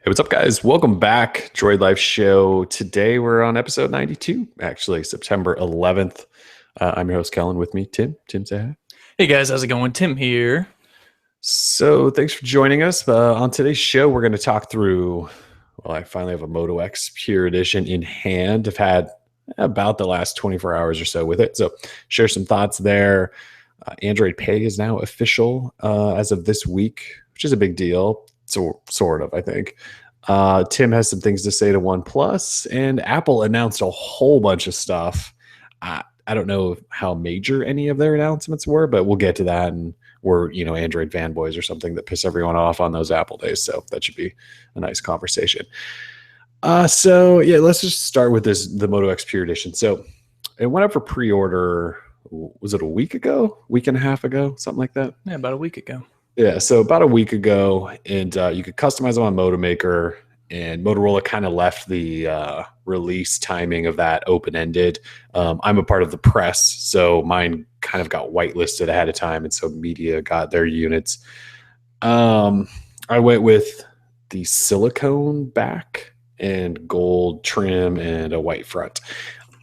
Hey, what's up, guys? Welcome back, Droid Life Show. Today we're on episode 92, actually, September 11th. I'm your host, Kellen. With me, Tim. Tim, say hi. Hey guys, how's it going? Tim here. So, thanks for joining us. On today's show, we're going to talk through. Well, I finally have a Moto X Pure Edition in hand. I've had about the last 24 hours or so with it. So, share some thoughts there. Android Pay is now official as of this week, which is a big deal. So, sort of, I think. Tim has some things to say to OnePlus, and Apple announced a whole bunch of stuff. I don't know how major any of their announcements were, but we'll get to that. And we're, Android fanboys or something that piss everyone off on those Apple days. So that should be a nice conversation. Let's just start with the Moto X Pure Edition. So it went up for pre-order. Was it a week ago? Week and a half ago? Something like that? Yeah, about a week ago. Yeah, so about a week ago, and you could customize them on Moto Maker, and Motorola kind of left the release timing of that open-ended. I'm a part of the press, so mine kind of got whitelisted ahead of time, and so media got their units. I went with the silicone back and gold trim and a white front.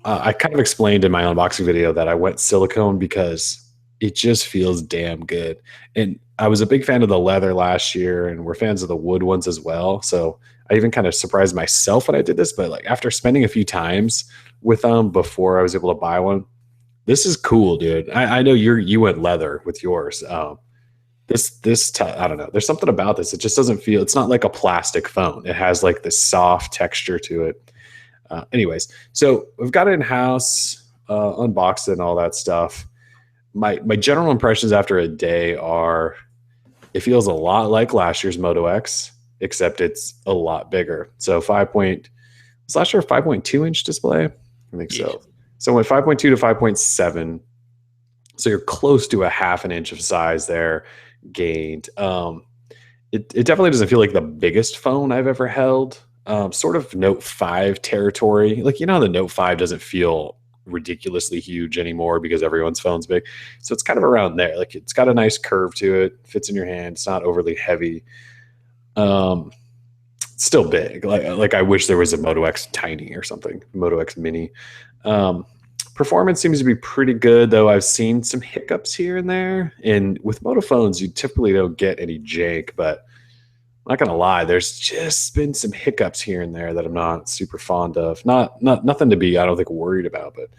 I kind of explained in my unboxing video that I went silicone because it just feels damn good. And I was a big fan of the leather last year, and we're fans of the wood ones as well. So I even kind of surprised myself when I did this, but like after spending a few times with them before I was able to buy one, this is cool, dude. I know you went leather with yours. I don't know. There's something about this. It just doesn't feel, it's not like a plastic phone. It has like this soft texture to it. Anyways, so we've got it in house, unboxed it and all that stuff. My general impressions after a day are it feels a lot like last year's Moto X, except it's a lot bigger. So was last year a 5.2 inch display? I think so. So it went 5.2 to 5.7. So you're close to a half an inch of size there gained. It definitely doesn't feel like the biggest phone I've ever held. Sort of Note 5 territory. Like, how the Note 5 doesn't feel ridiculously huge anymore because everyone's phone's big. So it's kind of around there. Like, it's got a nice curve to it, fits in your hand. It's not overly heavy. It's still big. Like I wish there was a Moto X Tiny or something, Moto X Mini. Performance seems to be pretty good, though I've seen some hiccups here and there. And with Moto phones, you typically don't get any jank, but I'm not gonna lie, there's just been some hiccups here and there that I'm not super fond of. Nothing to be, I don't think, worried about. But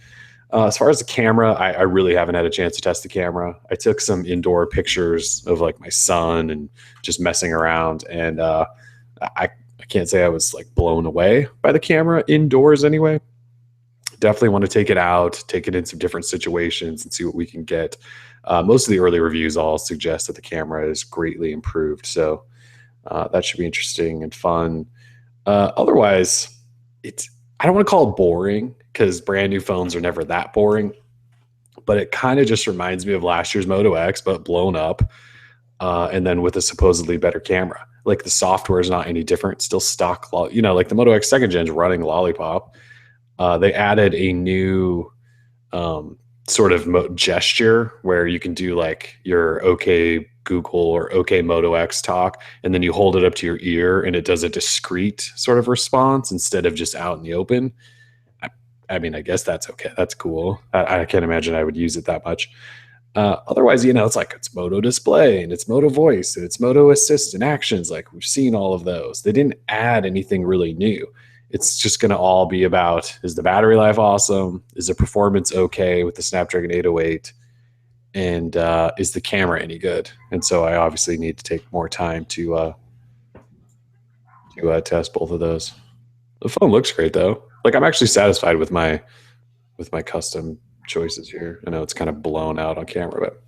as far as the camera, I really haven't had a chance to test the camera. I took some indoor pictures of like my son and just messing around, and I can't say I was like blown away by the camera indoors anyway. Definitely want to take it out, take it in some different situations and see what we can get. Most of the early reviews all suggest that the camera is greatly improved. So that should be interesting and fun. Otherwise, I don't want to call it boring because brand new phones are never that boring, but it kind of just reminds me of last year's Moto X, but blown up, and then with a supposedly better camera. Like the software is not any different, still stock. Like the Moto X second gen is running Lollipop. They added a new sort of gesture where you can do like your OK Google or OK Moto X talk, and then you hold it up to your ear and it does a discrete sort of response instead of just out in the open. I mean, I guess that's okay. That's cool. I can't imagine I would use it that much. Otherwise, it's Moto Display and it's Moto Voice and it's Moto Assist and Actions. Like we've seen all of those. They didn't add anything really new. It's just going to all be about, is the battery life awesome? Is the performance okay with the Snapdragon 808? And is the camera any good? And so I obviously need to take more time to test both of those. The phone looks great though. Like I'm actually satisfied with my custom choices here. I know it's kind of blown out on camera, but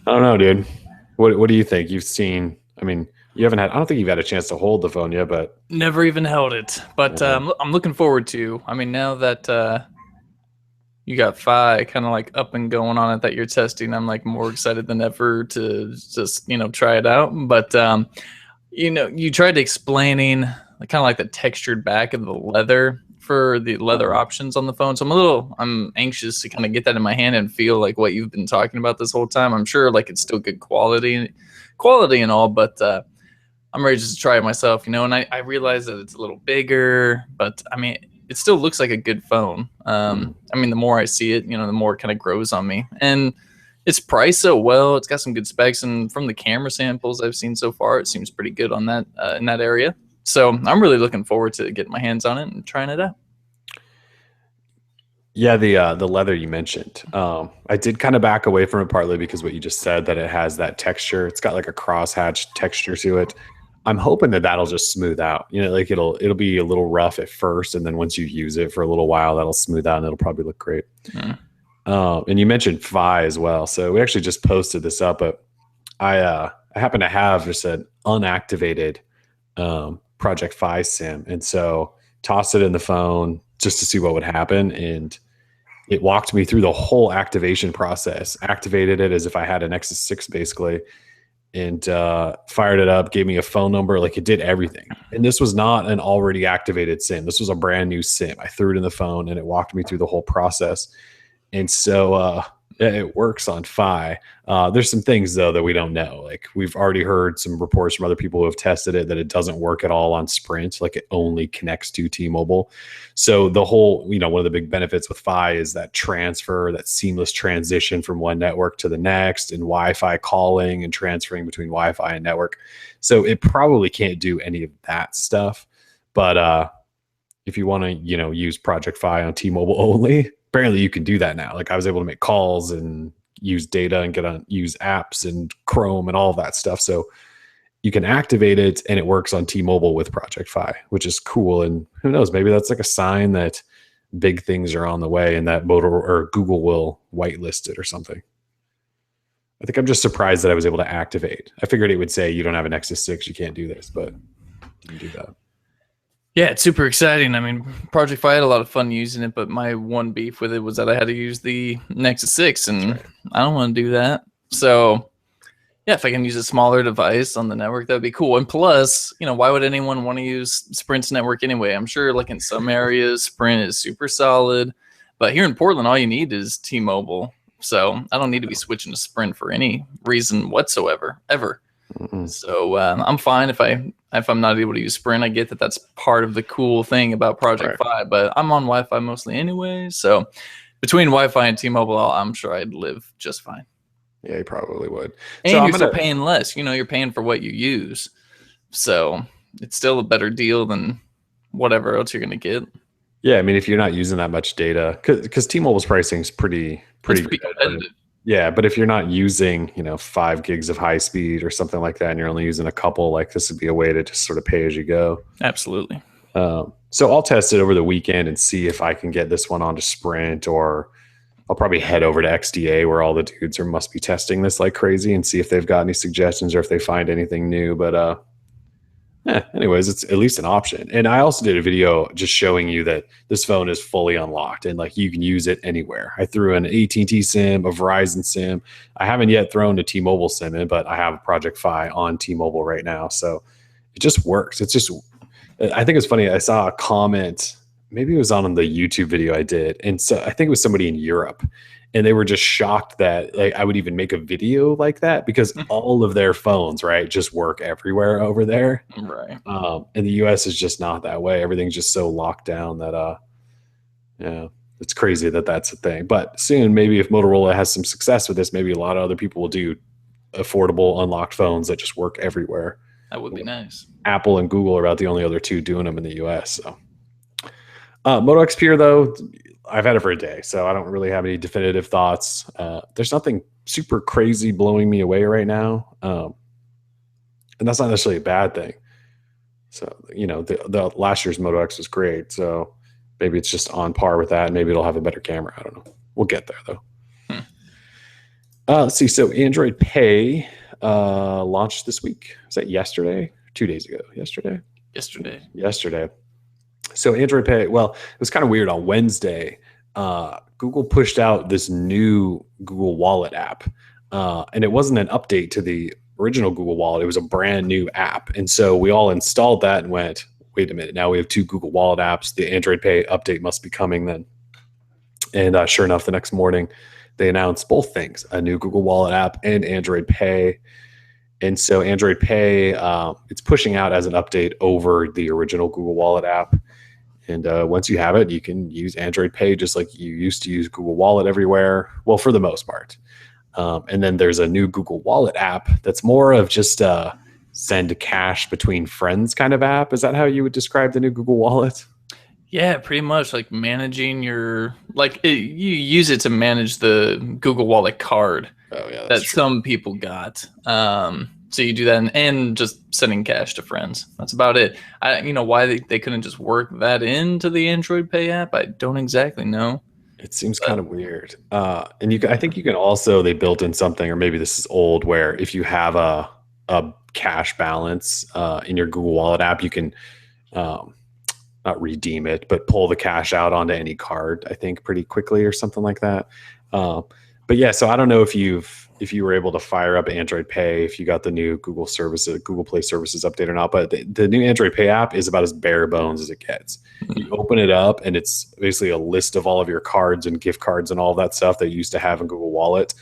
I don't know, dude. What do you think? You've seen, I mean, I don't think you've had a chance to hold the phone yet, but Never even held it. But Yeah. I'm looking forward to. I mean, now that you got Fi kind of like up and going on it that you're testing, I'm like more excited than ever to just, try it out. But, you tried explaining kind of like the textured back of the leather for the leather options on the phone. So I'm anxious to kind of get that in my hand and feel like what you've been talking about this whole time. I'm sure like it's still good quality and all, but I'm ready just to try it myself, and I realize that it's a little bigger, but I mean, it still looks like a good phone. I mean, the more I see it, the more it kind of grows on me. And it's priced so well. It's got some good specs, and from the camera samples I've seen so far, it seems pretty good on that in that area. So I'm really looking forward to getting my hands on it and trying it out. Yeah, the leather you mentioned. I did kind of back away from it partly because what you just said, that it has that texture. It's got like a crosshatch texture to it. I'm hoping that that'll just smooth out. Like it'll be a little rough at first, and then once you use it for a little while, that'll smooth out and it'll probably look great. And you mentioned Fi as well. So we actually just posted this up, but I happen to have just an unactivated Project Fi sim, and so tossed it in the phone just to see what would happen, and it walked me through the whole activation process. Activated it as if I had an Nexus 6 basically, and fired it up, gave me a phone number, like it did everything. And this was not an already activated sim. This was a brand new sim. I threw it in the phone and it walked me through the whole process. And so it works on Fi. There's some things though that we don't know. Like we've already heard some reports from other people who have tested it that it doesn't work at all on Sprint. Like it only connects to T-Mobile. So the whole, one of the big benefits with Fi is that transfer, that seamless transition from one network to the next, and Wi-Fi calling and transferring between Wi-Fi and network. So it probably can't do any of that stuff. But if you want to, use Project Fi on T-Mobile only, apparently you can do that now. Like I was able to make calls and use data and use apps and Chrome and all of that stuff. So you can activate it and it works on T-Mobile with Project Fi, which is cool. And who knows, maybe that's like a sign that big things are on the way and that Moto or Google will whitelist it or something. I think I'm just surprised that I was able to activate. I figured it would say you don't have a Nexus 6, you can't do this, but you can do that. Yeah, it's super exciting. I mean, Project Fi, I had a lot of fun using it, but my one beef with it was that I had to use the Nexus 6, and I don't want to do that. So, yeah, if I can use a smaller device on the network, that would be cool. And plus, why would anyone want to use Sprint's network anyway? I'm sure, like in some areas, Sprint is super solid, but here in Portland, all you need is T-Mobile. So I don't need to be switching to Sprint for any reason whatsoever, ever. So I'm fine if I'm not able to use Sprint. I get that that's part of the cool thing about Project Fi, but I'm on Wi-Fi mostly anyway. So between Wi-Fi and T-Mobile, I'm sure I'd live just fine. Yeah, you probably would. And so you're still paying less. You're paying for what you use. So it's still a better deal than whatever else you're going to get. Yeah, I mean, if you're not using that much data, because T-Mobile's pricing is pretty competitive. Yeah, but if you're not using, 5 gigs of high speed or something like that, and you're only using a couple, like this would be a way to just sort of pay as you go. Absolutely. So I'll test it over the weekend and see if I can get this one onto Sprint, or I'll probably head over to XDA where all the dudes must be testing this like crazy and see if they've got any suggestions or if they find anything new. But anyways, it's at least an option. And I also did a video just showing you that this phone is fully unlocked and like you can use it anywhere. I threw an AT&T SIM, a Verizon SIM. I haven't yet thrown a T-Mobile SIM in, but I have Project Fi on T-Mobile right now. So it just works. I think it's funny. I saw a comment, maybe it was on the YouTube video I did. And so I think it was somebody in Europe, and they were just shocked that like I would even make a video like that, because all of their phones, right, just work everywhere over there. Right. And the US is just not that way. Everything's just so locked down that, it's crazy that that's a thing. But soon, maybe if Motorola has some success with this, maybe a lot of other people will do affordable unlocked phones that just work everywhere. That would be nice. Apple and Google are about the only other two doing them in the US. So Moto X Pure, though, I've had it for a day, so I don't really have any definitive thoughts. There's nothing super crazy blowing me away right now. And that's not necessarily a bad thing. So, the last year's Moto X was great. So maybe it's just on par with that. Maybe it'll have a better camera. I don't know. We'll get there, though. Let's see. So Android Pay launched this week. Was that yesterday? 2 days ago? Yesterday. So Android Pay, well, it was kind of weird. On Wednesday, Google pushed out this new Google Wallet app. And it wasn't an update to the original Google Wallet. It was a brand new app. And so we all installed that and went, wait a minute, now we have 2 Google Wallet apps. The Android Pay update must be coming then. And sure enough, the next morning, they announced both things, a new Google Wallet app and Android Pay. And so Android Pay, it's pushing out as an update over the original Google Wallet app. And once you have it, you can use Android Pay just like you used to use Google Wallet everywhere. Well, for the most part. And then there's a new Google Wallet app that's more of just a send cash between friends kind of app. Is that how you would describe the new Google Wallet? Yeah, pretty much like managing your you use it to manage the Google Wallet card Oh yeah, that that's true. some people got. So you do that and just sending cash to friends. That's about it. Why they couldn't just work that into the Android Pay app. I don't exactly know. It seems But kind of weird. I think you can also, they built in something, or maybe this is old, where if you have a cash balance in your Google Wallet app, you can um, not redeem it, but pull the cash out onto any card, I think, pretty quickly or something like that. But yeah, so I don't know if you were able to fire up Android Pay, if you got the new Google Play services update or not. But the new Android Pay app is about as bare bones as it gets. You open it up, and it's basically a list of all of your cards and gift cards and all of that stuff that you used to have in Google Wallet,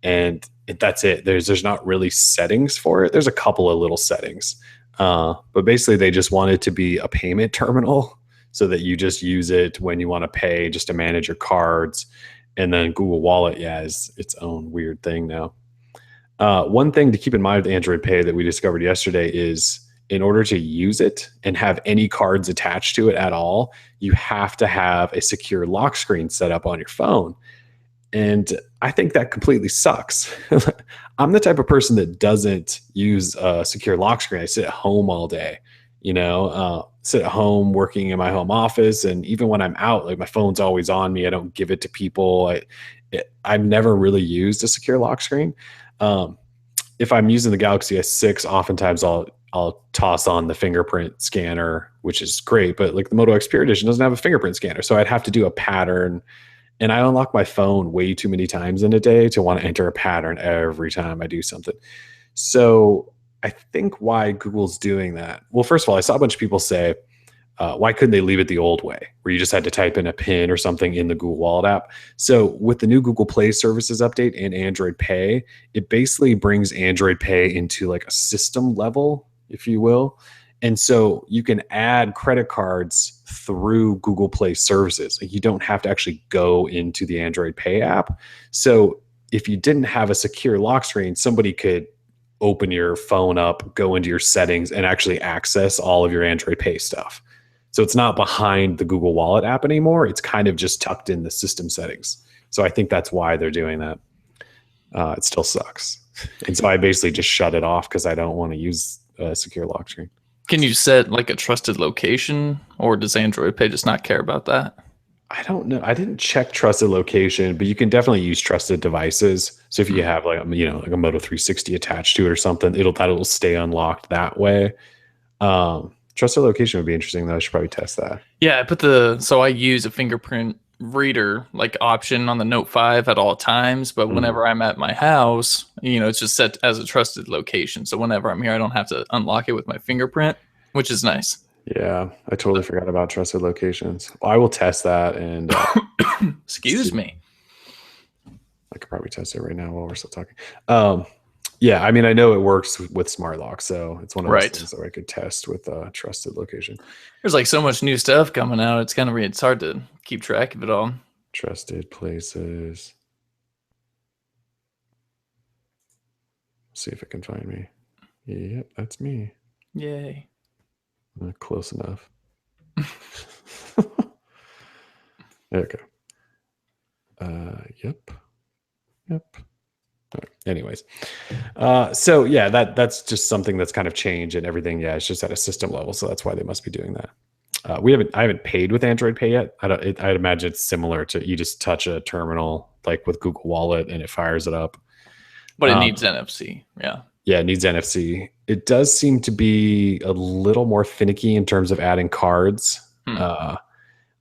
and that's it. There's not really settings for it. There's a couple of little settings, but basically they just want it to be a payment terminal so that you just use it when you want to pay, just to manage your cards. And then Google Wallet, is its own weird thing now. One thing to keep in mind with Android Pay that we discovered yesterday is, in order to use it and have any cards attached to it at all, you have to have a secure lock screen set up on your phone. And I think that completely sucks. I'm the type of person that doesn't use a secure lock screen. I sit at home all day, sit at home working in my home office. And even when I'm out, like, my phone's always on me. I don't give it to people. I've never really used a secure lock screen. If I'm using the Galaxy S6, oftentimes I'll toss on the fingerprint scanner, which is great. But like the Moto X Pure Edition doesn't have a fingerprint scanner. So I'd have to do a pattern. And I unlock my phone way too many times in a day to want to enter a pattern every time I do something. So I think why Google's doing that. Well, first of all, I saw a bunch of people say, why couldn't they leave it the old way, where you just had to type in a PIN or something in the Google Wallet app? So with the new Google Play services update and Android Pay, it basically brings Android Pay into like a system level, if you will. And so you can add credit cards through Google Play services. You don't have to actually go into the Android Pay app. So if you didn't have a secure lock screen, somebody could open your phone up, go into your settings, and actually access all of your Android Pay stuff. So it's not behind the Google Wallet app anymore. It's kind of just tucked in the system settings. So I think that's why they're doing that. It still sucks. And so I basically just shut it off because I don't want to use a secure lock screen. can you set like a trusted location, or does Android Pay just not care about that? I don't know. I didn't check trusted location, but you can definitely use trusted devices. So if you have like like a Moto 360 attached to it or something, that'll stay unlocked that way. Trusted location would be interesting though. I should probably test that. Yeah, I use a fingerprint reader like option on the Note 5 at all times, but whenever I'm at my house, it's just set as a trusted location. So whenever I'm here, I don't have to unlock it with my fingerprint, which is nice. Yeah, I totally forgot about trusted locations. Well, I will test that, and Excuse me. I could probably test it right now while we're still talking. Yeah, I mean, I know it works with smart lock, so it's one of those things that I could test with a trusted location. There's like so much new stuff coming out. It's hard to keep track of it all. Trusted places. See if it can find me. Yep, that's me. Yay. Close enough. There we go. Yep. Right. Anyways, so yeah, that's just something that's kind of changed, and everything. Yeah, it's just at a system level, so that's why they must be doing that. I haven't paid with Android Pay yet. I'd imagine it's similar to, you just touch a terminal like with Google Wallet and it fires it up. But it needs NFC. Yeah. Yeah, it needs NFC. It does seem to be a little more finicky in terms of adding cards.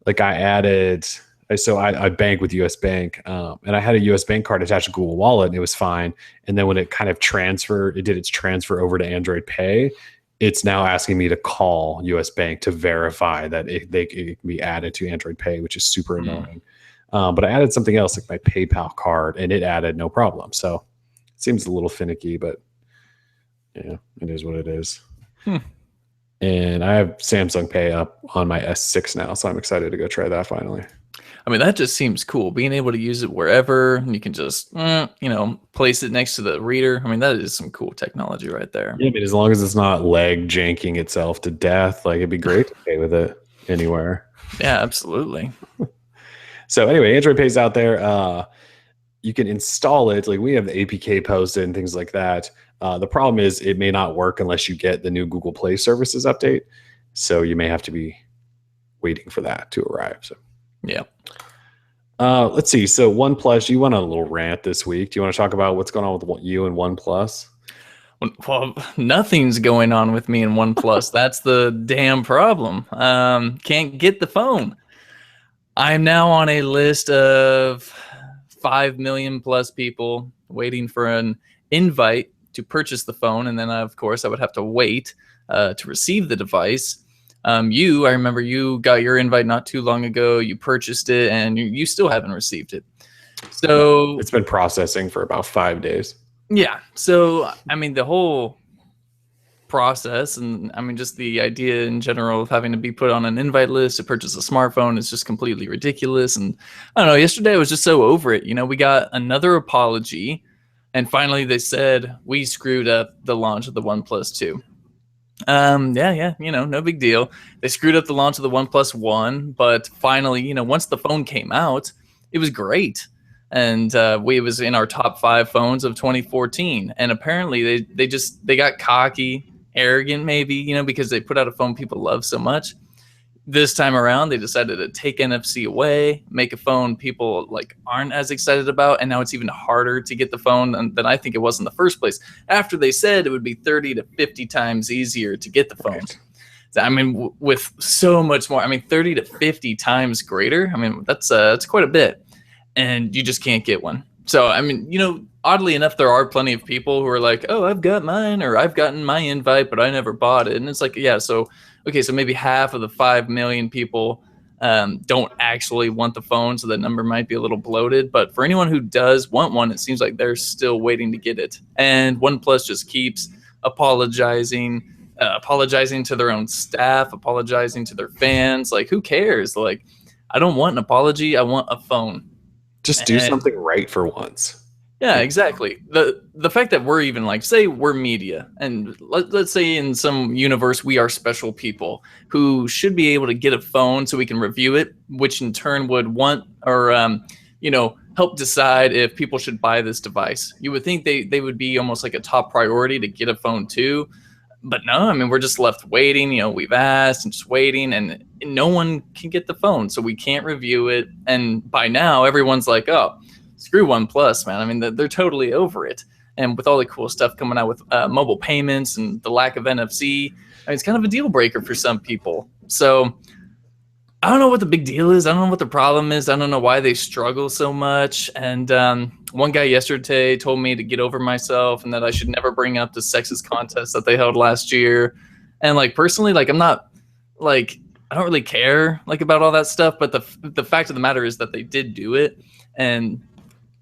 Like I bank with US Bank, and I had a US Bank card attached to Google Wallet, and it was fine. And then when it kind of did its transfer over to Android Pay, it's now asking me to call US Bank to verify that it can be added to Android Pay, which is super annoying. But I added something else, like my PayPal card, and it added no problem. So it seems a little finicky, but Yeah, it is what it is. Hmm. And I have Samsung Pay up on my S6 now, so I'm excited to go try that finally. I mean, that just seems cool. Being able to use it wherever, and you can just, place it next to the reader. I mean, that is some cool technology right there. Yeah, I mean, as long as it's not leg janking itself to death, like it'd be great to pay with it anywhere. Yeah, absolutely. So anyway, Android Pay's out there. You can install it. Like we have the APK posted and things like that. The problem is it may not work unless you get the new Google Play Services update. So you may have to be waiting for that to arrive. So Yeah. let's see. So OnePlus, you went on a little rant this week. Do you want to talk about what's going on with you and OnePlus? Well, nothing's going on with me in OnePlus. That's the damn problem. Can't get the phone. I'm now on a list of 5 million plus people waiting for an invite to purchase the phone. And then, of course, I would have to wait to receive the device. I remember you got your invite not too long ago. You purchased it and you still haven't received it. So it's been processing for about 5 days. Yeah. So, I mean, the whole process and I mean, just the idea in general of having to be put on an invite list to purchase a smartphone is just completely ridiculous. And I don't know, yesterday I was just so over it. We got another apology and finally they said we screwed up the launch of the OnePlus 2. No big deal. They screwed up the launch of the OnePlus 1, but finally, once the phone came out, it was great. And it was in our top 5 phones of 2014. And apparently they got cocky, arrogant, maybe, because they put out a phone people love so much. This time around, they decided to take NFC away, make a phone people aren't as excited about, and now it's even harder to get the phone than I think it was in the first place. After they said it would be 30 to 50 times easier to get the phone. Right. I mean, with so much more, 30 to 50 times greater. I mean, that's quite a bit. And you just can't get one. So, oddly enough, there are plenty of people who are like, oh, I've got mine, or I've gotten my invite, but I never bought it. And it's like, yeah, so maybe half of the 5 million people don't actually want the phone, so that number might be a little bloated. But for anyone who does want one, it seems like they're still waiting to get it. And OnePlus just keeps apologizing to their own staff, apologizing to their fans. Like, who cares? Like, I don't want an apology. I want a phone. Just do something right for once. Yeah, exactly. The fact that we're even say we're media, and let's say in some universe we are special people who should be able to get a phone so we can review it, which in turn would want or help decide if people should buy this device. You would think they would be almost like a top priority to get a phone too. But no, we're just left waiting. We've asked and just waiting, and no one can get the phone, so we can't review it. And by now, everyone's like, oh, screw OnePlus, man. They're totally over it. And with all the cool stuff coming out with mobile payments and the lack of NFC, it's kind of a deal breaker for some people. So I don't know what the big deal is. I don't know what the problem is. I don't know why they struggle so much. And one guy yesterday told me to get over myself and that I should never bring up the sexist contest that they held last year. And personally, I'm not I don't really care about all that stuff. But the fact of the matter is that they did do it, and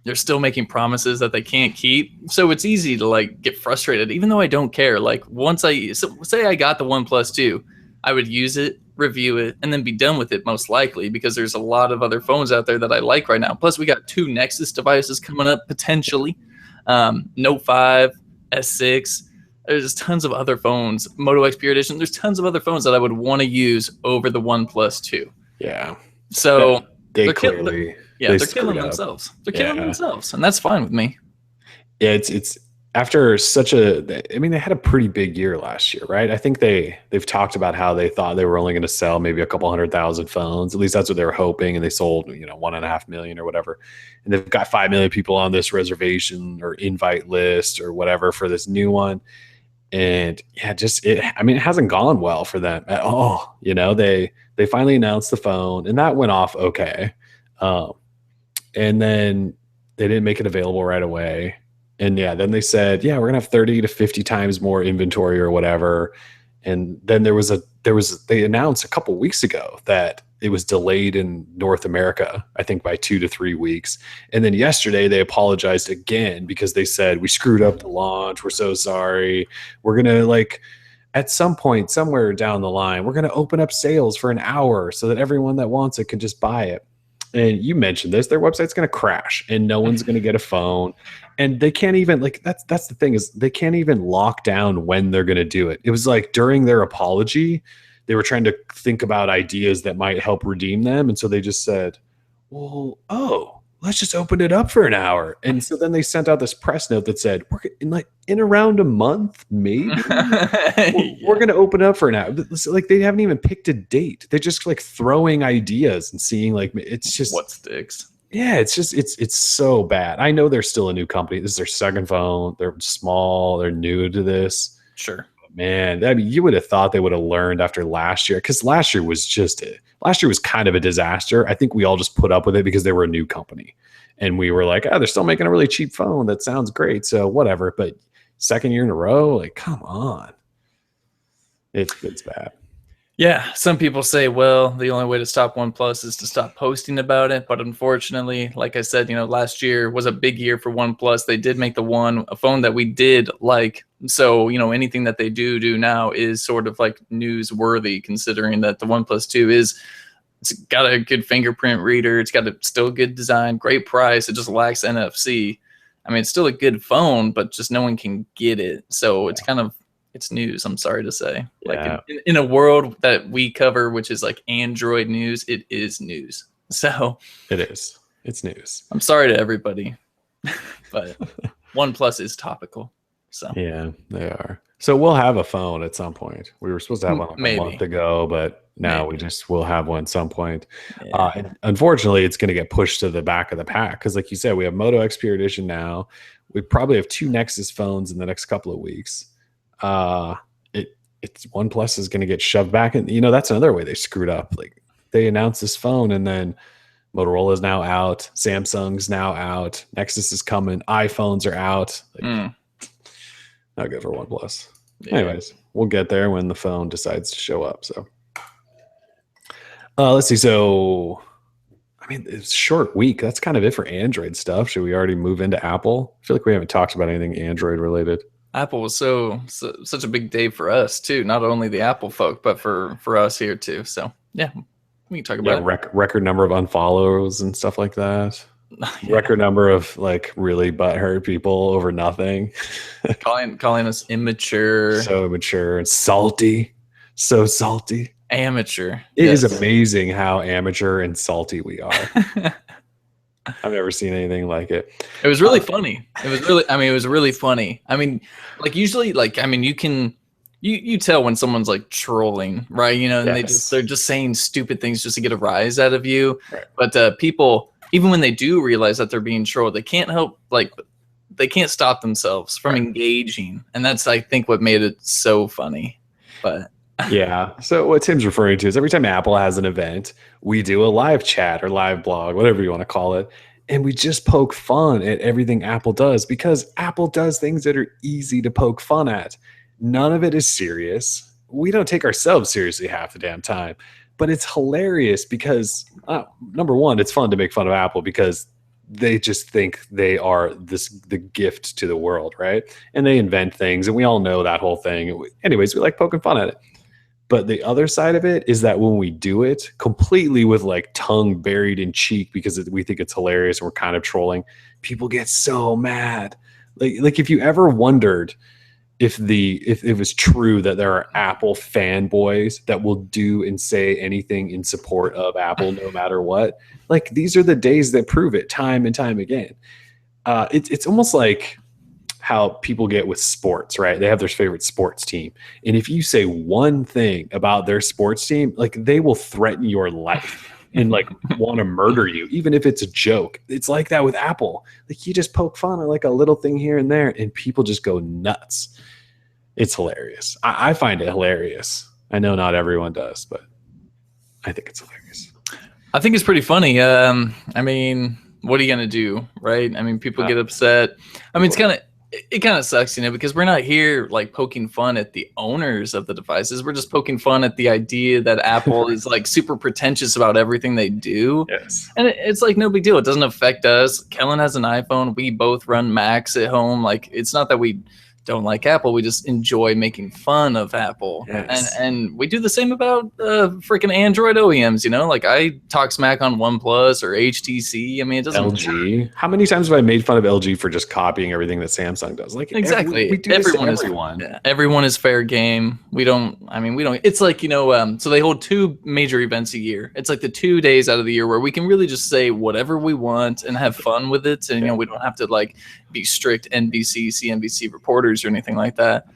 they're still making promises that they can't keep. So it's easy to get frustrated, even though I don't care. Once say I got the OnePlus 2, I would use it, review it, and then be done with it most likely, because there's a lot of other phones out there that I like right now. Plus we got 2 Nexus devices coming up potentially. Note 5, S6. There's tons of other phones. Moto X Pure Edition. There's tons of other phones that I would want to use over the OnePlus 2. Yeah. So they're clearly... they're killing themselves. They're killing themselves, and that's fine with me. Yeah, it's after such a. They had a pretty big year last year, right? I think they've talked about how they thought they were only going to sell maybe a couple 100,000 phones. At least that's what they were hoping, and they sold 1.5 million or whatever. And they've got 5 million people on this reservation or invite list or whatever for this new one. And yeah, it hasn't gone well for them at all. They finally announced the phone, and that went off okay. And then they didn't make it available right away. And then they said, we're going to have 30 to 50 times more inventory or whatever. And then they announced a couple weeks ago that it was delayed in North America, I think by 2 to 3 weeks. And then yesterday they apologized again because they said, we screwed up the launch. We're so sorry. We're going to like, at some point, somewhere down the line, we're going to open up sales for an hour so that everyone that wants it can just buy it. And you mentioned this, their website's going to crash and no one's going to get a phone. And they can't even like, that's the thing is they can't even lock down when they're going to do it. It was like during their apology, they were trying to think about ideas that might help redeem them. And so they just said, well, let's just open it up for an hour. And so then they sent out this press note that said, we're in around a month, maybe we're going to open up for an hour. Like they haven't even picked a date. They're just like throwing ideas and seeing like, it's just what sticks. Yeah. It's just, it's so bad. I know they're still a new company. This is their second phone. They're small. They're new to this. Sure. Man, I mean, you would have thought they would have learned after last year, because last year was kind of a disaster. I think we all just put up with it because they were a new company, and we were like, they're still making a really cheap phone that sounds great, so whatever. But second year in a row, like, come on, it's bad. Yeah, some people say, well, the only way to stop OnePlus is to stop posting about it. But unfortunately, like I said, last year was a big year for OnePlus. They did make a phone that we did like. So, anything that they do now is sort of like newsworthy, considering that the OnePlus 2 it's got a good fingerprint reader. It's got a still good design, great price. It just lacks NFC. I mean, it's still a good phone, but just no one can get it. So it's news, I'm sorry to say. Yeah. Like in a world that we cover, which is like Android news, it is news. So it is. It's news. I'm sorry to everybody, but OnePlus is topical. So yeah, they are. So we'll have a phone at some point. We were supposed to have one like a month ago, but now we'll have one at some point. Yeah. And unfortunately, it's going to get pushed to the back of the pack because, like you said, we have Moto X Pure Edition now. We probably have 2 Nexus phones in the next couple of weeks. It's OnePlus is going to get shoved back, and that's another way they screwed up. Like they announced this phone, and then Motorola is now out, Samsung's now out, Nexus is coming, iPhones are out. Like, not good for OnePlus. Yeah. Anyways, we'll get there when the phone decides to show up. So, let's see. So, I mean, it's a short week. That's kind of it for Android stuff. Should we already move into Apple? I feel like we haven't talked about anything Android related. Apple was such a big day for us too. Not only the Apple folk, but for us here too. So yeah, we can talk about it. Record number of unfollows and stuff like that. Yeah. Record number of like really butthurt people over nothing. calling us immature. So immature and salty. So salty. Amateur. It is amazing how amateur and salty we are. I've never seen anything like it. It was really funny. It was really funny. I mean, like usually, you tell when someone's like trolling, right? And they're just saying stupid things just to get a rise out of you. Right. But people, even when they do realize that they're being trolled, they can't stop themselves from engaging. And that's, I think, what made it so funny. But yeah. So what Tim's referring to is every time Apple has an event, we do a live chat or live blog, whatever you want to call it. And we just poke fun at everything Apple does because Apple does things that are easy to poke fun at. None of it is serious. We don't take ourselves seriously half the damn time, but it's hilarious because number one, it's fun to make fun of Apple because they just think they are the gift to the world, right? And they invent things, and we all know that whole thing. Anyways, we like poking fun at it. But the other side of it is that when we do it completely with like tongue buried in cheek because we think it's hilarious and we're kind of trolling, people get so mad. Like if you ever wondered if it was true that there are Apple fanboys that will do and say anything in support of Apple no matter what, like these are the days that prove it time and time again. It's almost like how people get with sports, right? They have their favorite sports team. And if you say one thing about their sports team, like they will threaten your life and like want to murder you, even if it's a joke. It's like that with Apple. Like you just poke fun at like a little thing here and there and people just go nuts. It's hilarious. I find it hilarious. I know not everyone does, but I think it's hilarious. I think it's pretty funny. I mean, what are you going to do, right? I mean, people get upset. I mean, it kind of sucks, because we're not here like poking fun at the owners of the devices. We're just poking fun at the idea that Apple is like super pretentious about everything they do. Yes. And it's like no big deal. It doesn't affect us. Kellen has an iPhone. We both run Macs at home. Like, it's not that we don't like Apple. We just enjoy making fun of Apple. Yes. And we do the same about freaking Android OEMs, Like, I talk smack on OnePlus or HTC. I mean, it doesn't LG. How many times have I made fun of LG for just copying everything that Samsung does? Like, exactly. we do Everyone this to is everyone. yeah, everyone is fair game. We don't. It's like, so they hold two major events a year. It's like the 2 days out of the year where we can really just say whatever we want and have fun with it. And we don't have to like be strict NBC, CNBC reporters or anything like that.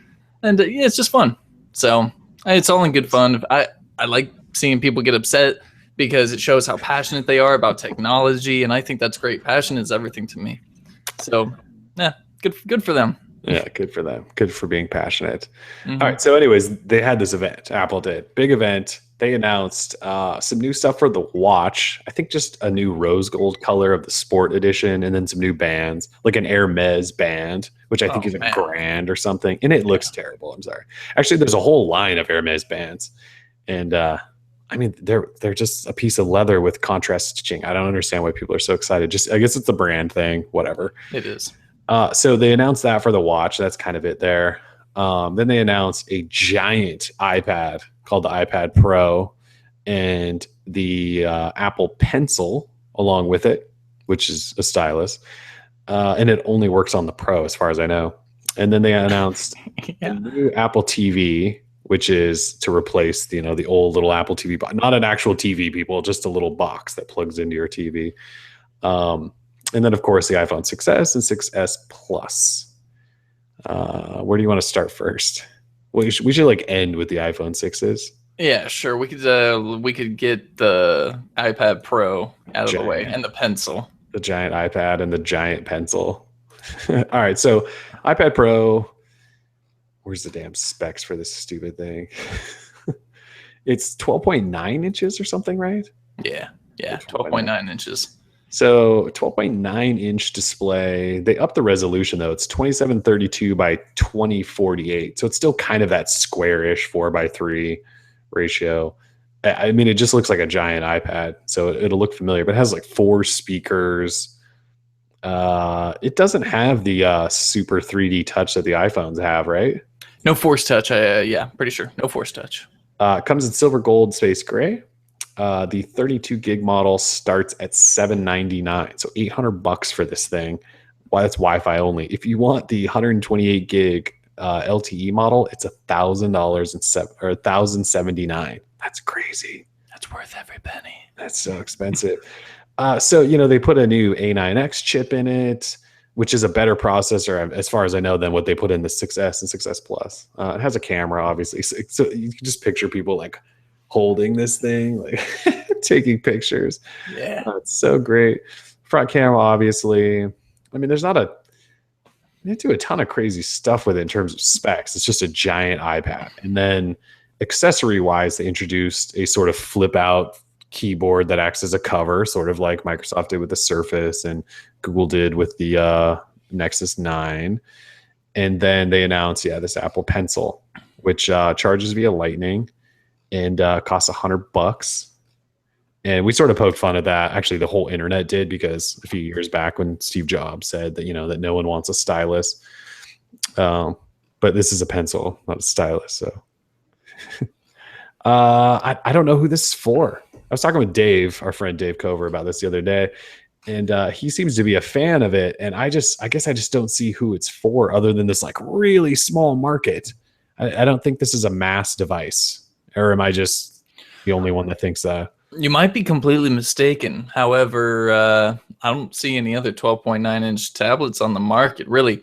And yeah, it's just fun. So it's all in good fun. I like seeing people get upset because it shows how passionate they are about technology, and I think that's great. Passion is everything to me. So yeah, good for them. Yeah, good for them. Good for being passionate. All right. So anyways, they had this event. Apple did. Big event. They announced some new stuff for the watch. I think just a new rose gold color of the Sport Edition, and then some new bands, like an Hermes band, which I think is $1,000 or something. And it looks terrible. I'm sorry. Actually, there's a whole line of Hermes bands. And I mean, they're just a piece of leather with contrast stitching. I don't understand why people are so excited. I guess it's a brand thing, whatever. It is. So they announced that for the watch. That's kind of it there. Then they announced a giant iPad called the iPad Pro, and the Apple Pencil along with it, which is a stylus. And it only works on the Pro as far as I know. And then they announced a new Apple TV, which is to replace the old little Apple TV, not an actual TV, people, just a little box that plugs into your TV. And then, of course, the iPhone 6s and 6s Plus. Where do you want to start first? We should like end with the iPhone 6s. Yeah, sure. We could get the iPad Pro out of the way, and the pencil. The giant iPad and the giant pencil. All right, so iPad Pro. Where's the damn specs for this stupid thing? It's 12.9 inches or something, right? Yeah, 12.9 inches. So 12.9 inch display. They upped the resolution though. It's 2732 by 2048. So it's still kind of that squarish 4:3 ratio. I mean, it just looks like a giant iPad. So it'll look familiar, but it has like 4 speakers. It doesn't have the super 3D touch that the iPhones have, right? No Force Touch. Yeah, pretty sure. No Force Touch. It comes in silver, gold, space gray. The 32 gig model starts at $799, so $800 for this thing. Why that's Wi-Fi only. If you want the 128 gig LTE model, it's $1,000 or $1,079. That's crazy. That's worth every penny. That's so expensive. So they put a new A9X chip in it, which is a better processor, as far as I know, than what they put in the 6S and 6S Plus. It has a camera, obviously, so you can just picture people like holding this thing, like taking pictures. Yeah, it's so great. Front camera, obviously. I mean, they do a ton of crazy stuff with it in terms of specs. It's just a giant iPad. And then accessory-wise, they introduced a sort of flip-out keyboard that acts as a cover, sort of like Microsoft did with the Surface and Google did with the Nexus 9. And then they announced, this Apple Pencil, which charges via Lightning and costs $100. And we sort of poked fun at that. Actually, the whole internet did, because a few years back when Steve Jobs said that, that no one wants a stylus. But this is a pencil, not a stylus. So I don't know who this is for. I was talking with Dave, our friend Dave Cover, about this the other day, and he seems to be a fan of it. And I guess I just don't see who it's for, other than this like really small market. I don't think this is a mass device. Or am I just the only one that thinks that? You might be completely mistaken. However, I don't see any other 12.9-inch tablets on the market, really.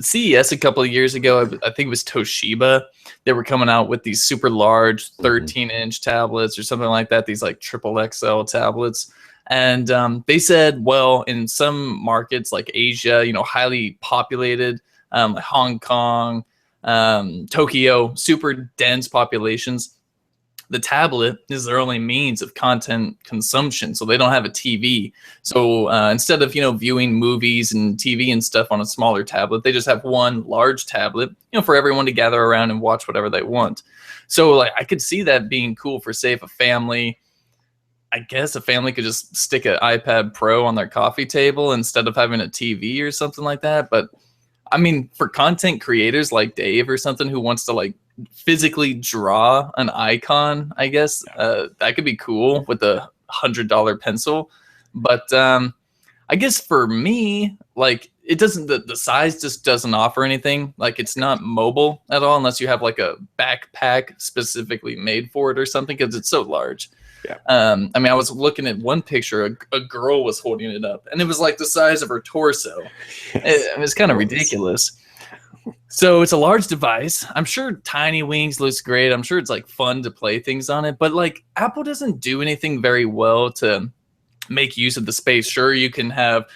CES a couple of years ago, I think it was Toshiba. They were coming out with these super large 13-inch tablets or something like that, these like triple XL tablets. And they said, well, in some markets like Asia, highly populated, Hong Kong, Tokyo, super dense populations, the tablet is their only means of content consumption. So they don't have a TV. So instead of, viewing movies and TV and stuff on a smaller tablet, they just have one large tablet, for everyone to gather around and watch whatever they want. So like I could see that being cool for, say, if a family, I guess a family could just stick an iPad Pro on their coffee table instead of having a TV or something like that. But I mean, for content creators like Dave or something who wants to like physically draw an icon, I guess that could be cool with a $100 pencil. But I guess for me, like it doesn't, the size just doesn't offer anything. Like it's not mobile at all unless you have like a backpack specifically made for it or something, because it's so large. Yeah. I mean, I was looking at one picture, a girl was holding it up, and it was like the size of her torso. Yes. It was kind of ridiculous. So it's a large device. I'm sure Tiny Wings looks great. I'm sure it's like fun to play things on it, but like Apple doesn't do anything very well to make use of the space. Sure, you can have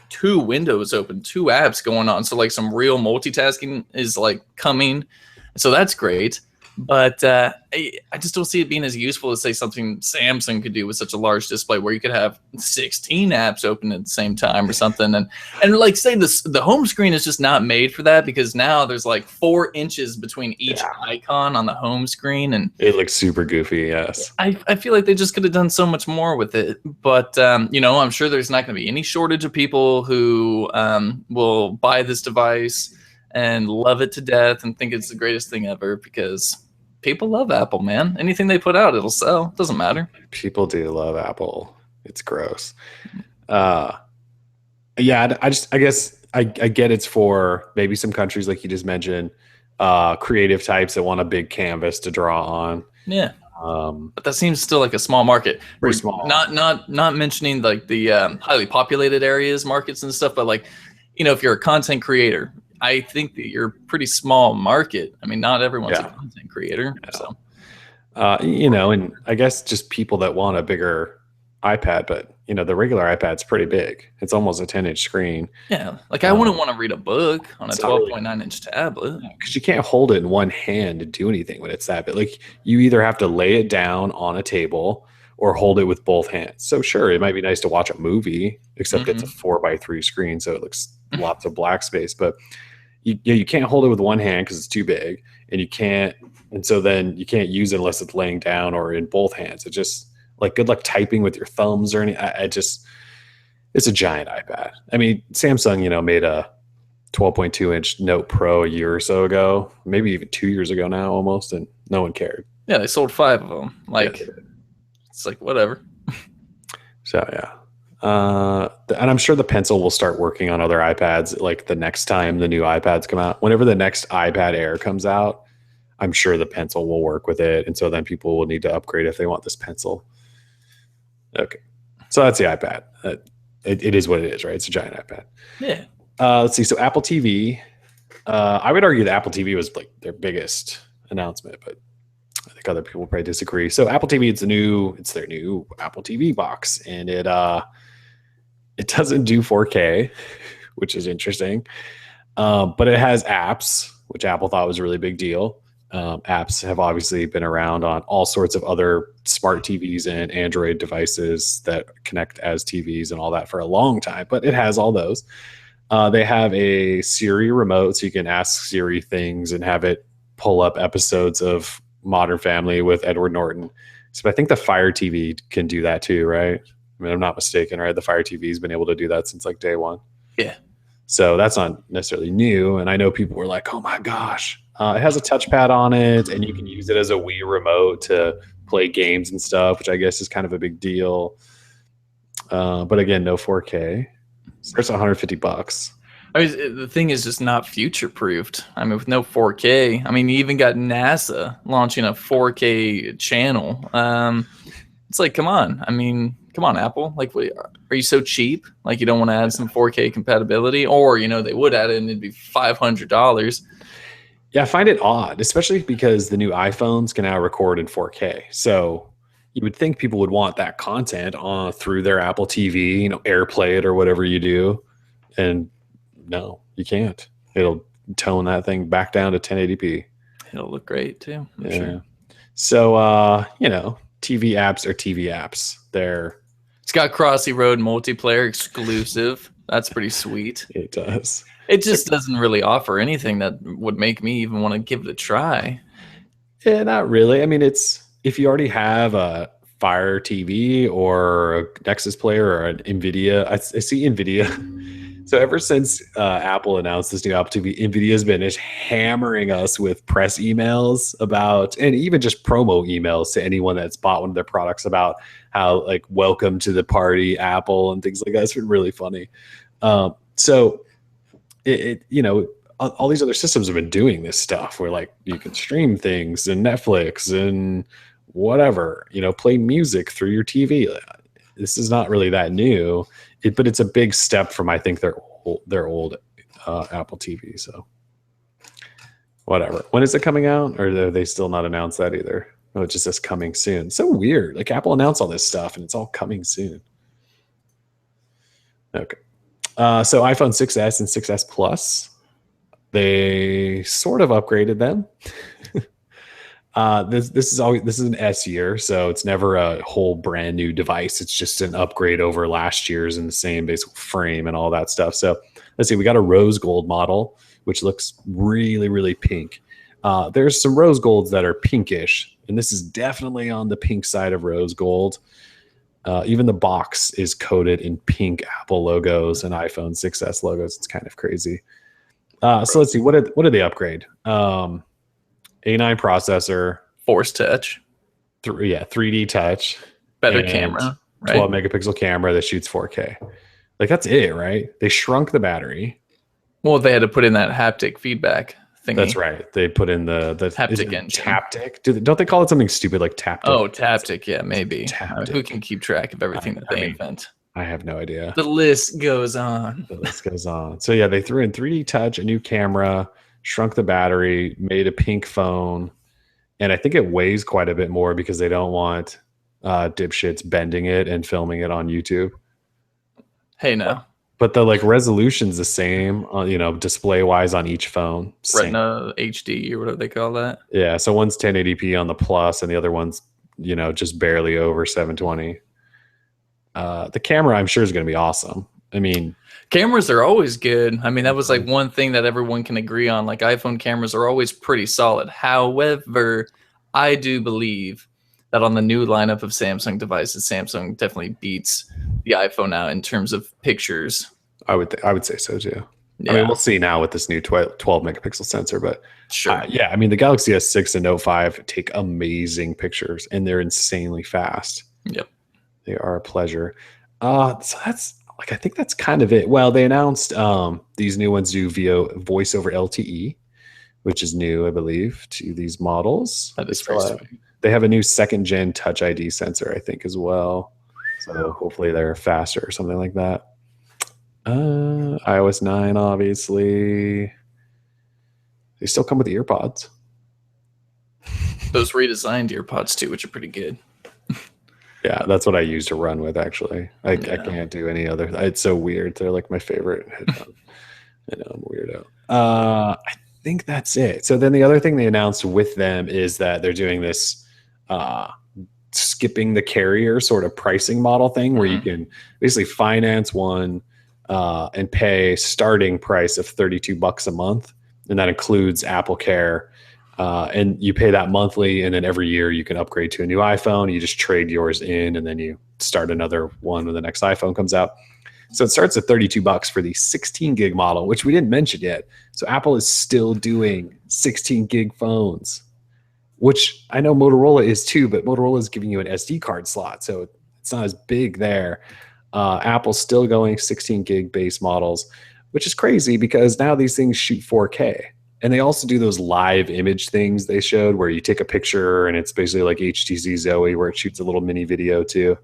2 windows open, 2 apps going on. So like some real multitasking is like coming. So that's great. But I just don't see it being as useful as, say, something Samsung could do with such a large display where you could have 16 apps open at the same time or something. And like, say, the home screen is just not made for that, because now there's like 4 inches between each icon on the home screen. And it looks super goofy, yes. I feel like they just could have done so much more with it. But, I'm sure there's not going to be any shortage of people who will buy this device and love it to death and think it's the greatest thing ever, because people love Apple, man. Anything they put out, it'll sell. Doesn't matter. People do love Apple. It's gross. I guess I get it's for maybe some countries like you just mentioned, creative types that want a big canvas to draw on. Yeah. But that seems still like a small market. Pretty small. Not mentioning like the highly populated areas, markets and stuff, but like, if you're a content creator, I think that you're a pretty small market. I mean, not everyone's a content creator. Yeah. So, and I guess just people that want a bigger iPad, but the regular iPad's pretty big. It's almost a 10-inch screen. Yeah. Like I wouldn't want to read a book on a 12.9-inch tablet. Because you can't hold it in one hand to do anything when it's that big. Like you either have to lay it down on a table or hold it with both hands. So sure, it might be nice to watch a movie, except it's a 4:3 screen, so it looks lots of black space. But you can't hold it with one hand because it's too big, and so then you can't use it unless it's laying down or in both hands. It just like good luck typing with your thumbs or anything. It's a giant iPad. I mean, Samsung, made a 12.2-inch Note Pro a year or so ago, maybe even 2 years ago now, almost, and no one cared. Yeah, they sold 5 of them. Like. Yeah. It's like, whatever. So, yeah. And I'm sure the Pencil will start working on other iPads like the next time the new iPads come out. Whenever the next iPad Air comes out, I'm sure the Pencil will work with it. And so then people will need to upgrade if they want this Pencil. Okay. So that's the iPad. It is what it is, right? It's a giant iPad. Yeah. Let's see. So Apple TV. I would argue that Apple TV was like their biggest announcement, but I think other people probably disagree. So Apple TV, it's their new Apple TV box, and it doesn't do 4K, which is interesting. But it has apps, which Apple thought was a really big deal. Apps have obviously been around on all sorts of other smart TVs and Android devices that connect as TVs and all that for a long time, but it has all those. They have a Siri remote, so you can ask Siri things and have it pull up episodes of Modern Family with Edward Norton. So I think the Fire TV can do that too, right? I mean, I'm not mistaken, right? The Fire TV has been able to do that since like day one. Yeah. So that's not necessarily new. And I know people were like, oh my gosh, it has a touchpad on it and you can use it as a Wii remote to play games and stuff, which I guess is kind of a big deal. But again, no 4K. Starts at $150. I mean, the thing is just not future proofed. I mean, with no 4K, I mean, you even got NASA launching a 4K channel. It's like, come on. I mean, come on, Apple. Like, are you so cheap? Like, you don't want to add some 4K compatibility? Or, they would add it and it'd be $500. Yeah, I find it odd, especially because the new iPhones can now record in 4K. So you would think people would want that content through their Apple TV, AirPlay it or whatever you do. And no, you can't. It'll tone that thing back down to 1080p. It'll look great too. I'm sure. So TV apps are TV apps. It's got Crossy Road multiplayer exclusive. That's pretty sweet. It does. It just doesn't really offer anything that would make me even want to give it a try. Yeah, not really. I mean, it's if you already have a Fire TV or a Nexus player or an NVIDIA. I see NVIDIA. So ever since Apple announced this new Apple TV, NVIDIA's been just hammering us with press emails about, and even just promo emails to anyone that's bought one of their products about how like welcome to the party, Apple, and things like that. It's been really funny. So all these other systems have been doing this stuff where like you can stream things and Netflix and whatever, play music through your TV. This is not really that new, but it's a big step from I think their old Apple TV. So whatever. When is it coming out? Or are they still not announced that either? Oh, it just says coming soon. So weird. Like Apple announced all this stuff and it's all coming soon. Okay. So iPhone 6s and 6s Plus, they sort of upgraded them. This is an S year, so it's never a whole brand new device. It's just an upgrade over last year's in the same basic frame and all that stuff. So let's see, we got a rose gold model, which looks really, really pink. There's some rose golds that are pinkish, and this is definitely on the pink side of rose gold. Even the box is coated in pink Apple logos and iPhone 6s logos. It's kind of crazy. So let's see, what did they upgrade? A9 processor, Force Touch, 3D touch, better camera, right? 12 megapixel camera that shoots 4K. Like that's it, right? They shrunk the battery. Well, they had to put in that haptic feedback thingy. That's right. They put in the haptic engine. Taptic. Don't they call it something stupid like taptic? Oh, taptic. Yeah, maybe. Taptic. Who can keep track of everything that they invent? I have no idea. The list goes on. So yeah, they threw in 3D touch, a new camera, shrunk the battery, made a pink phone, and I think it weighs quite a bit more because they don't want dipshits bending it and filming it on YouTube. Hey, no. But the like resolution's the same, display wise on each phone. Retina HD or whatever they call that. Yeah, so one's 1080p on the Plus, and the other one's just barely over 720. The camera, I'm sure, is going to be awesome. I mean, cameras are always good. I mean, that was like one thing that everyone can agree on. Like iPhone cameras are always pretty solid. However, I do believe that on the new lineup of Samsung devices, Samsung definitely beats the iPhone out in terms of pictures. I would say so too. Yeah. I mean, we'll see now with this new 12 megapixel sensor, but sure. Yeah, I mean, the Galaxy S6 and Note 5 take amazing pictures, and they're insanely fast. Yep. They are a pleasure. So that's I think that's kind of it. Well, they announced these new ones do via voice over LTE, which is new, I believe, to these models. That is pretty sweet. They have a new 2nd gen Touch ID sensor, I think, as well. So hopefully they're faster or something like that. iOS 9, obviously. They still come with the earpods. Those redesigned earpods too, which are pretty good. Yeah, that's what I use to run with, actually. I can't do any other. It's so weird. They're like my favorite headphones. I know, I'm a weirdo. I think that's it. So then the other thing they announced with them is that they're doing this skipping the carrier sort of pricing model thing where you can basically finance one and pay starting price of $32 a month. And that includes Apple Care. And you pay that monthly, and then every year you can upgrade to a new iPhone. You just trade yours in, and then you start another one when the next iPhone comes out. So it starts at $32 for the 16 gig model, which we didn't mention yet. So Apple is still doing 16 gig phones, which I know Motorola is too, but Motorola is giving you an SD card slot, so it's not as big there. Apple's still going 16 gig base models, which is crazy because now these things shoot 4K. And they also do those live image things they showed where you take a picture and it's basically like HTC Zoe where it shoots a little mini video too.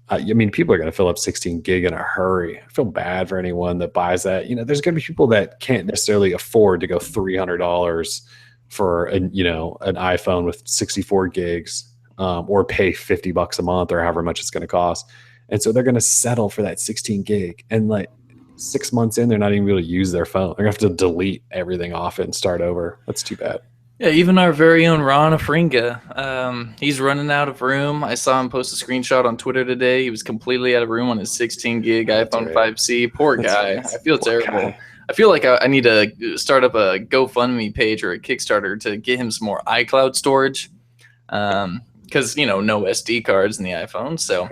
I mean, people are going to fill up 16 gig in a hurry. I feel bad for anyone that buys that. There's going to be people that can't necessarily afford to go $300 for an iPhone with 64 gigs or pay $50 a month or however much it's going to cost. And so they're going to settle for that 16 gig. And like 6 months in, they're not even able to use their phone. They're going to have to delete everything off it and start over. That's too bad. Yeah, even our very own Ron Afringa, he's running out of room. I saw him post a screenshot on Twitter today. He was completely out of room on his 16 gig That's iPhone right. 5C. Poor That's guy. right. I feel Poor terrible. guy. I feel like I need to start up a GoFundMe page or a Kickstarter to get him some more iCloud storage. Because, no SD cards in the iPhone. So,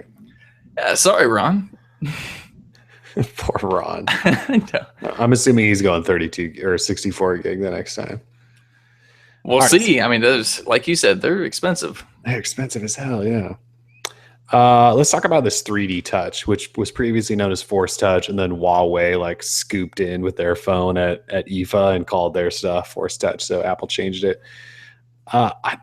sorry, Ron. Poor Ron. No. I'm assuming he's going 32 or 64 gig the next time. We'll All right, see. I mean, those, like you said, they're expensive. they're expensive as hell, yeah. Let's talk about this 3D Touch, which was previously known as Force Touch, and then Huawei like scooped in with their phone at IFA and called their stuff Force Touch. So Apple changed it. I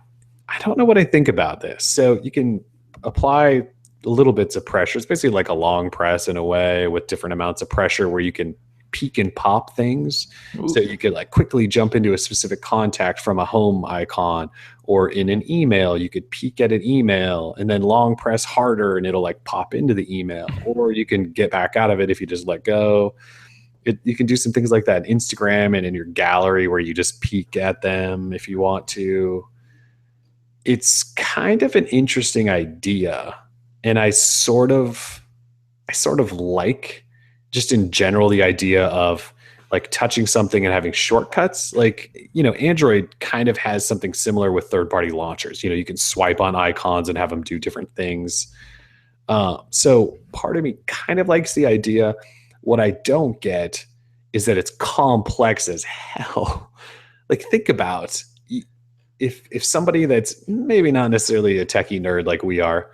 don't know what I think about this. So you can apply little bits of pressure. It's basically like a long press in a way with different amounts of pressure where you can peek and pop things. Ooh. So you could like quickly jump into a specific contact from a home icon, or in an email, you could peek at an email and then long press harder and it'll like pop into the email, or you can get back out of it if you just let go. You can do some things like that in Instagram and in your gallery where you just peek at them if you want to. It's kind of an interesting idea, and I sort of like, just in general, the idea of like touching something and having shortcuts. Like, Android kind of has something similar with third-party launchers. You can swipe on icons and have them do different things. So part of me kind of likes the idea. What I don't get is that it's complex as hell. Like, think about if somebody that's maybe not necessarily a techie nerd like we are,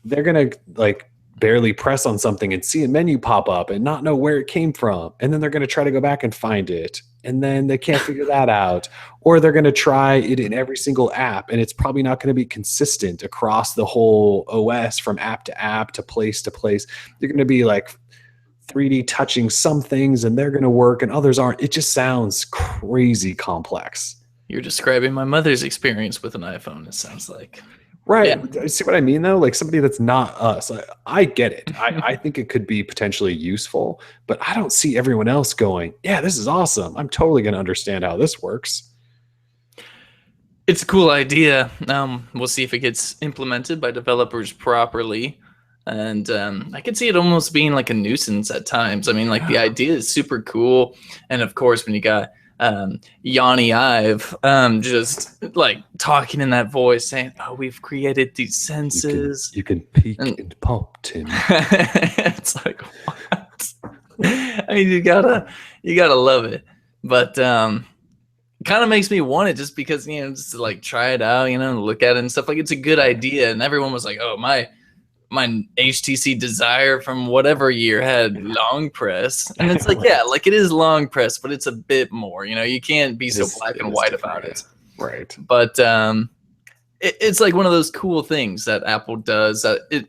they're gonna like barely press on something and see a menu pop up and not know where it came from, and then they're gonna try to go back and find it, and then they can't figure that out, or they're gonna try it in every single app, and it's probably not gonna be consistent across the whole OS from app to app to place to place. They're gonna be like 3D touching some things, and they're gonna work, and others aren't. It just sounds crazy complex. You're describing my mother's experience with an iPhone, it sounds like. Right. Yeah. See what I mean, though? Like somebody that's not us. I get it. I think it could be potentially useful, but I don't see everyone else going, yeah, this is awesome. I'm totally going to understand how this works. It's a cool idea. We'll see if it gets implemented by developers properly. And I could see it almost being like a nuisance at times. I mean, like the idea is super cool. And of course, when you got Yanni Ive just like talking in that voice saying, oh, we've created these senses. You can peek and pop, Tim. It's like, what? I mean, you gotta love it. But it kind of makes me want it just because, just to like try it out, look at it and stuff. Like, it's a good idea. And everyone was like, oh, my HTC Desire from whatever year had long press, and it's like, yeah, like it is long press, but it's a bit more. You can't be so black and white about it, right? But it's like one of those cool things that Apple does that it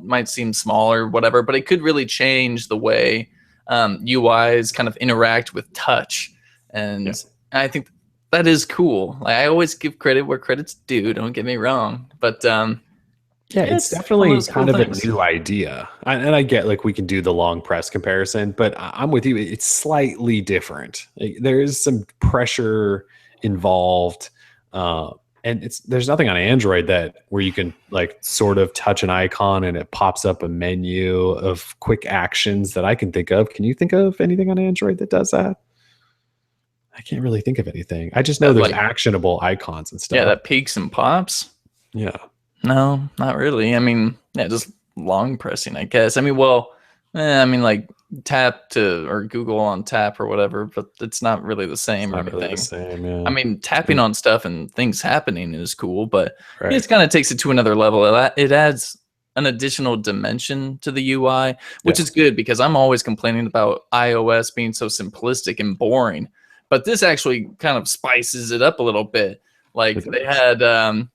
might seem small or whatever, but it could really change the way UIs kind of interact with touch, and I think that is cool. Like, I always give credit where credit's due. Don't get me wrong, but yeah, it's definitely kind of a new idea. And I get like we can do the long press comparison, but I'm with you. It's slightly different. Like, there is some pressure involved. And there's nothing on Android where you can like sort of touch an icon and it pops up a menu of quick actions that I can think of. Can you think of anything on Android that does that? I can't really think of anything. I just know there's like actionable icons and stuff. Yeah, that peaks and pops. Yeah. No, not really. I mean, yeah, just long pressing, I guess. I mean, like tap to or Google on tap or whatever, but it's not really the same or anything. Really the same, yeah. I mean, tapping on stuff and things happening is cool, but it kind of takes it to another level. It adds an additional dimension to the UI, which is good because I'm always complaining about iOS being so simplistic and boring. But this actually kind of spices it up a little bit. Like they had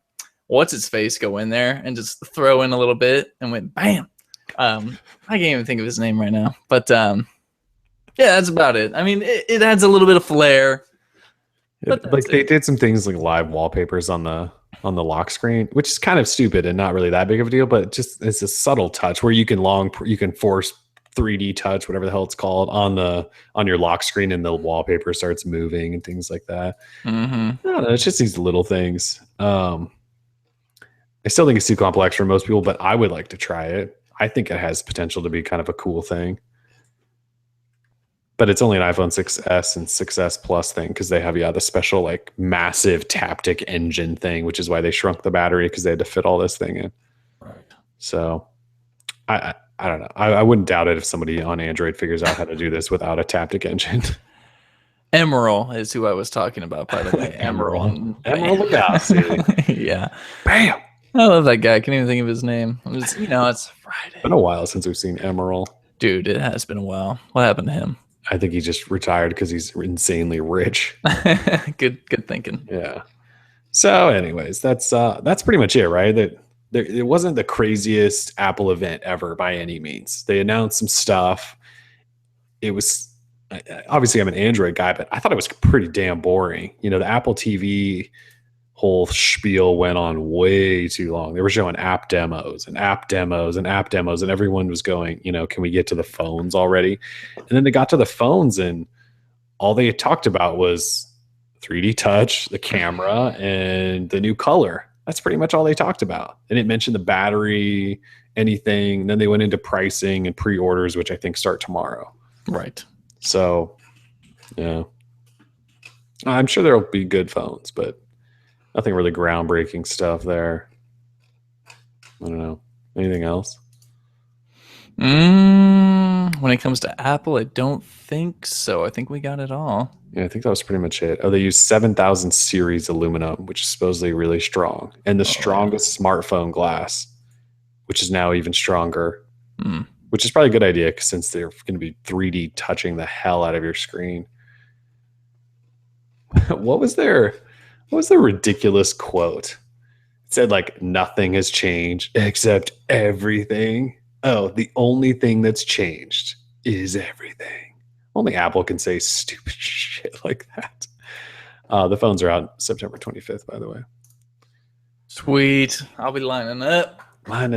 what's its face go in there and just throw in a little bit and went bam. I can't even think of his name right now, but yeah, that's about it. I mean, it adds a little bit of flair. Like they did some things like live wallpapers on the lock screen, which is kind of stupid and not really that big of a deal, but just it's a subtle touch where you can force 3D touch, whatever the hell it's called, on your lock screen, and the wallpaper starts moving and things like that. Mm-hmm. I don't know, it's just these little things. I still think it's too complex for most people, but I would like to try it. I think it has potential to be kind of a cool thing. But it's only an iPhone 6S and 6S Plus thing because they have the special like massive Taptic engine thing, which is why they shrunk the battery because they had to fit all this thing in. Right. So I don't know. I wouldn't doubt it if somebody on Android figures out how to do this without a Taptic engine. Emerald is who I was talking about, by the way. Emerald Lagasse. Yeah. Bam. I love that guy. I can't even think of his name. It's Friday. It's been a while since we've seen Emerald. Dude, it has been a while. What happened to him? I think he just retired because he's insanely rich. Good thinking. Yeah. So, anyways, that's pretty much it, right? It wasn't the craziest Apple event ever by any means. They announced some stuff. It was obviously I'm an Android guy, but I thought it was pretty damn boring. The Apple TV whole spiel went on way too long. They were showing app demos and app demos and app demos, and everyone was going, can we get to the phones already? And then they got to the phones, and all they talked about was 3D touch, the camera, and the new color. That's pretty much all they talked about. And it mentioned the battery, anything. And then they went into pricing and pre-orders, which I think start tomorrow. Right. So, yeah. I'm sure there'll be good phones, but nothing really groundbreaking stuff there. I don't know. Anything else? When it comes to Apple, I don't think so. I think we got it all. Yeah, I think that was pretty much it. Oh, they use 7000 series aluminum, which is supposedly really strong, and the strongest smartphone glass, which is now even stronger. Which is probably a good idea since they're going to be 3D touching the hell out of your screen. What was their ridiculous quote? It said like nothing has changed except everything. Oh, the only thing that's changed is everything. Only Apple can say stupid shit like that. The phones are out September 25th, by the way. Sweet. I'll be lining up. And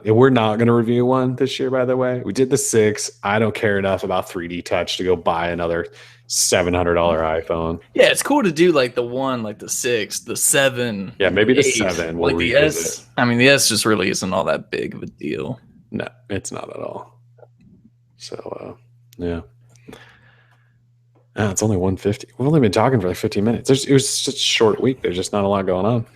we're not going to review one this year, by the way. We did the 6. I don't care enough about 3D touch to go buy another $700 iPhone. Yeah, it's cool to do like the 1, like the 6, the 7. Yeah, maybe the 8. 7 we'll like the revisit. S. I mean, the S just really isn't all that big of a deal. No, it's not at all. So, yeah. It's only 1:50. We've only been talking for like 15 minutes. It was such a short week. There's just not a lot going on.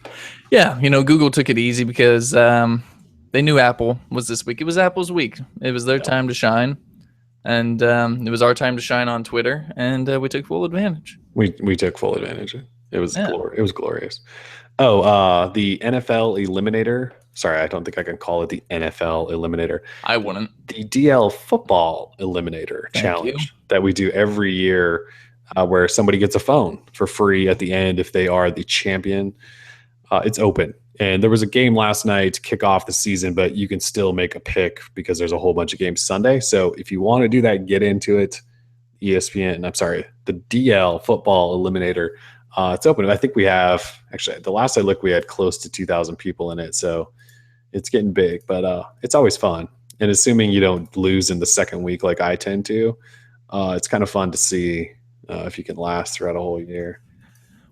Yeah, Google took it easy because they knew Apple was this week. It was Apple's week. It was their time to shine. And it was our time to shine on Twitter, and we took full advantage. We took full advantage. It was it was glorious. Oh, the NFL Eliminator. Sorry, I don't think I can call it the NFL Eliminator. I wouldn't. The DL Football Eliminator challenge that we do every year, where somebody gets a phone for free at the end if they are the champion. It's open. And there was a game last night to kick off the season, but you can still make a pick because there's a whole bunch of games Sunday. So if you want to do that, get into it. the DL Football Eliminator. It's open. I think we have, actually, the last I looked, we had close to 2,000 people in it. So it's getting big, but it's always fun. And assuming you don't lose in the second week like I tend to, it's kind of fun to see if you can last throughout a whole year.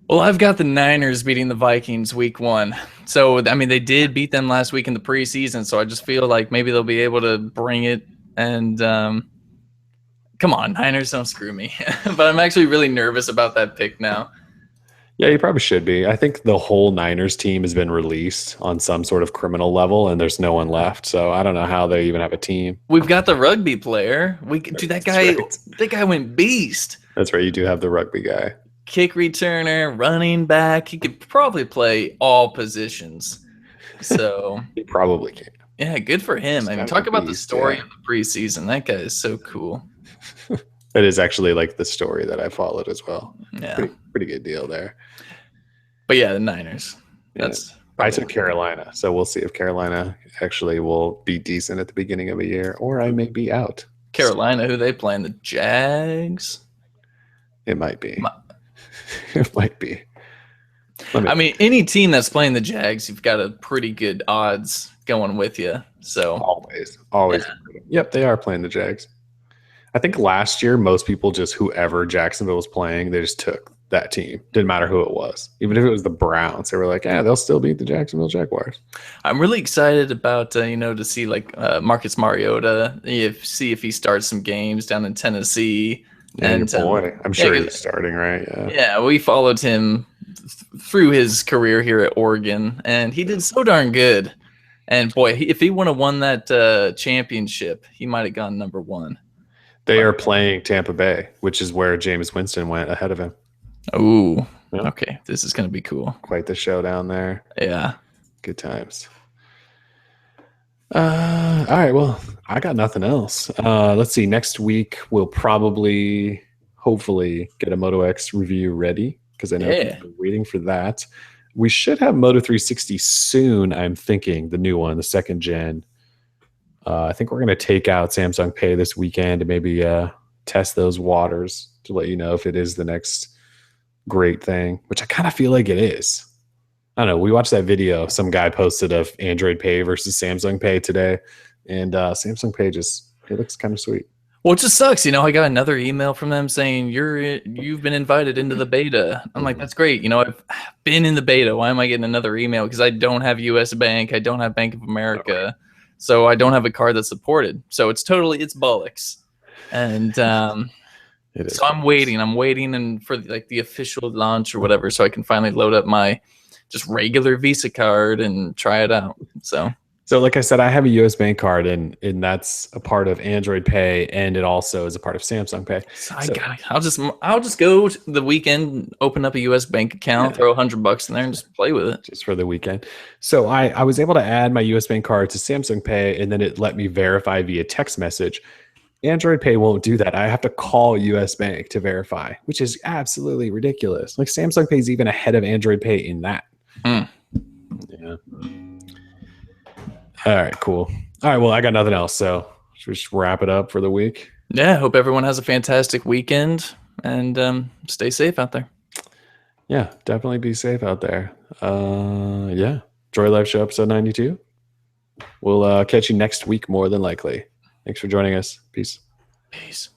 Well, I've got the Niners beating the Vikings week 1. So, I mean, they did beat them last week in the preseason. So I just feel like maybe they'll be able to bring it. And come on, Niners, don't screw me. But I'm actually really nervous about that pick now. Yeah, you probably should be. I think the whole Niners team has been released on some sort of criminal level, and there's no one left. So I don't know how they even have a team. We've got the rugby player. That guy went beast. That's right. You do have the rugby guy. Kick returner, running back. He could probably play all positions. So He probably can. yeah, good for him. I mean, talk about the story of the preseason. That guy is so cool. That is actually like the story that I followed as well. Yeah. Pretty good deal there. But yeah, the Niners. I took Carolina, so we'll see if Carolina actually will be decent at the beginning of a year, or I may be out. Carolina, who they playing? The Jags? It might be. It might be. I mean, any team that's playing the Jags, you've got a pretty good odds going with you. So Always. yeah. Yep, they are playing the Jags. I think last year, most people just whoever Jacksonville was playing, they just took that team. Didn't matter who it was. Even if it was the Browns, they were like, yeah, they'll still beat the Jacksonville Jaguars. I'm really excited about to see like Marcus Mariota, see if he starts some games down in Tennessee. Yeah, And your boy. I'm yeah, sure he's starting, right? Yeah. yeah, we followed him through his career here at Oregon, and he did so darn good. And boy, if he would have won that championship, he might have gone number one. They are playing Tampa Bay, which is where Jameis Winston went ahead of him. Ooh, Yep. okay, this is going to be cool. Quite the showdown there. Yeah. Good times. All right. Well, I got nothing else. Let's see. Next week we'll probably, hopefully, get a Moto X review ready because I know people are waiting for that. We should have Moto 360 soon. I'm thinking the new one, the second gen. I think we're going to take out Samsung Pay this weekend and maybe test those waters to let you know if it is the next great thing, which I kind of feel like it is. I don't know. We watched that video some guy posted of Android Pay versus Samsung Pay today, and Samsung Pay it looks kind of sweet. Well, it just sucks. I got another email from them saying you've been invited into the beta. I'm like, that's great. I've been in the beta. Why am I getting another email? Because I don't have US Bank. I don't have Bank of America. So I don't have a card that's supported. So it's bollocks. And so I'm waiting. I'm waiting for like the official launch or whatever, so I can finally load up my just regular Visa card and try it out. So like I said, I have a US Bank card, and that's a part of Android Pay, and it also is a part of Samsung Pay. I'll just go to the weekend, open up a US Bank account, throw $100 in there, and just play with it just for the weekend. So I was able to add my US Bank card to Samsung Pay, and then it let me verify via text message. Android Pay won't do that. I have to call US Bank to verify, which is absolutely ridiculous. Like Samsung Pay is even ahead of Android Pay in that. Yeah. All right, cool. All right, well, I got nothing else, so should we just wrap it up for the week? Yeah, hope everyone has a fantastic weekend, and stay safe out there. Yeah, definitely be safe out there. Yeah, Droid Live Show episode 92. We'll catch you next week more than likely. Thanks for joining us. Peace. Peace.